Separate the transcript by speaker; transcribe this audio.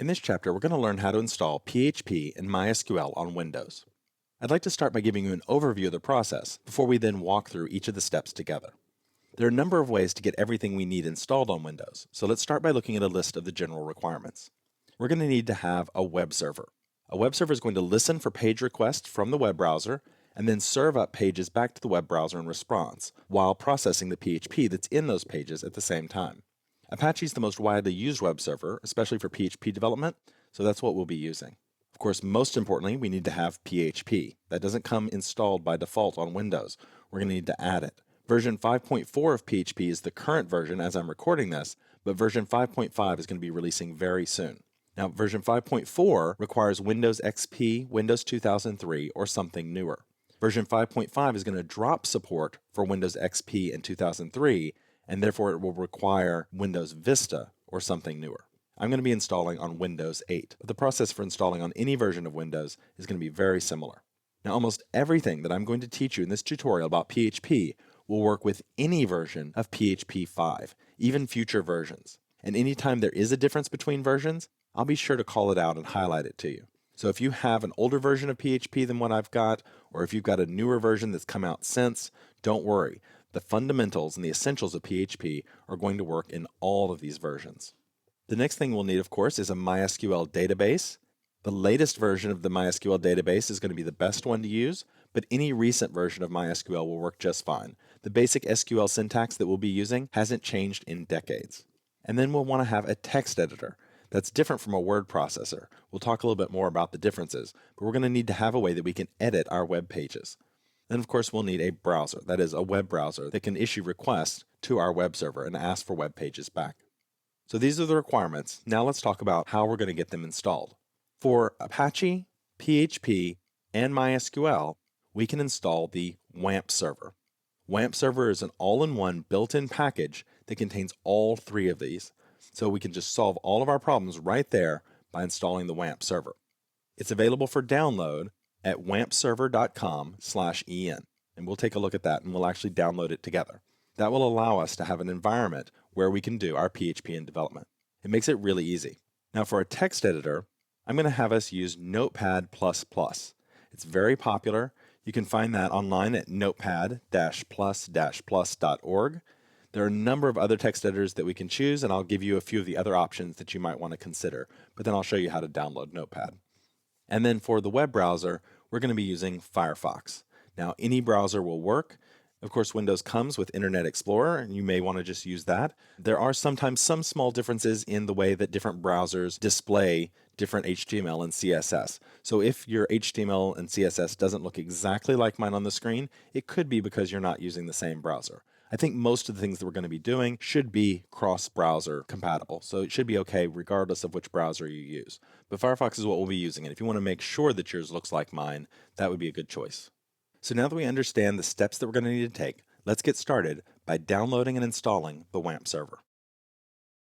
Speaker 1: In this chapter, we're going to learn how to install PHP and MySQL on Windows. I'd like to start by giving you an overview of the process before we then walk through each of the steps together. There are a number of ways to get everything we need installed on Windows, so let's start by looking at a list of the general requirements. We're going to need to have a web server. A web server is going to listen for page requests from the web browser and then serve up pages back to the web browser in response while processing the PHP that's in those pages at the same time. Apache is the most widely used web server, especially for PHP development, so that's what we'll be using. Of course, most importantly, we need to have PHP. That doesn't come installed by default on Windows. We're going to need to add it. Version 5.4 of PHP is the current version as I'm recording this, but version 5.5 is going to be releasing very soon. Now, version 5.4 requires Windows XP, Windows 2003, or something newer. Version 5.5 is going to drop support for Windows XP and 2003, and therefore it will require Windows Vista or something newer. I'm going to be installing on Windows 8, but the process for installing on any version of Windows is going to be very similar. Now, almost everything that I'm going to teach you in this tutorial about PHP will work with any version of PHP 5, even future versions. And anytime there is a difference between versions, I'll be sure to call it out and highlight it to you. So if you have an older version of PHP than what I've got, or if you've got a newer version that's come out since, don't worry. The fundamentals and the essentials of PHP are going to work in all of these versions. The next thing we'll need, of course, is a MySQL database. The latest version of the MySQL database is going to be the best one to use, but any recent version of MySQL will work just fine. The basic SQL syntax that we'll be using hasn't changed in decades. And then we'll want to have a text editor. That's different from a word processor. We'll talk a little bit more about the differences, but we're going to need to have a way that we can edit our web pages. Then, of course, we'll need a browser, that is, a web browser that can issue requests to our web server and ask for web pages back. So these are the requirements. Now let's talk about how we're going to get them installed. For Apache, PHP, and MySQL, we can install the WAMP server. WAMP server is an all-in-one built-in package that contains all three of these. So we can just solve all of our problems right there by installing the WAMP server. It's available for download at wampserver.com/en. And we'll take a look at that and we'll actually download it together. That will allow us to have an environment where we can do our PHP in development. It makes it really easy. Now for a text editor, I'm going to have us use Notepad++. It's very popular. You can find that online at notepad-plus-plus.org. There are a number of other text editors that we can choose, and I'll give you a few of the other options that you might want to consider, but then I'll show you how to download Notepad. And then for the web browser, we're going to be using Firefox. Now, any browser will work. Of course, Windows comes with Internet Explorer, and you may want to just use that. There are sometimes some small differences in the way that different browsers display different HTML and CSS. So if your HTML and CSS doesn't look exactly like mine on the screen, it could be because you're not using the same browser. I think most of the things that we're going to be doing should be cross-browser compatible, so it should be okay regardless of which browser you use. But Firefox is what we'll be using, and if you want to make sure that yours looks like mine, that would be a good choice. So now that we understand the steps that we're going to need to take, let's get started by downloading and installing the WAMP server.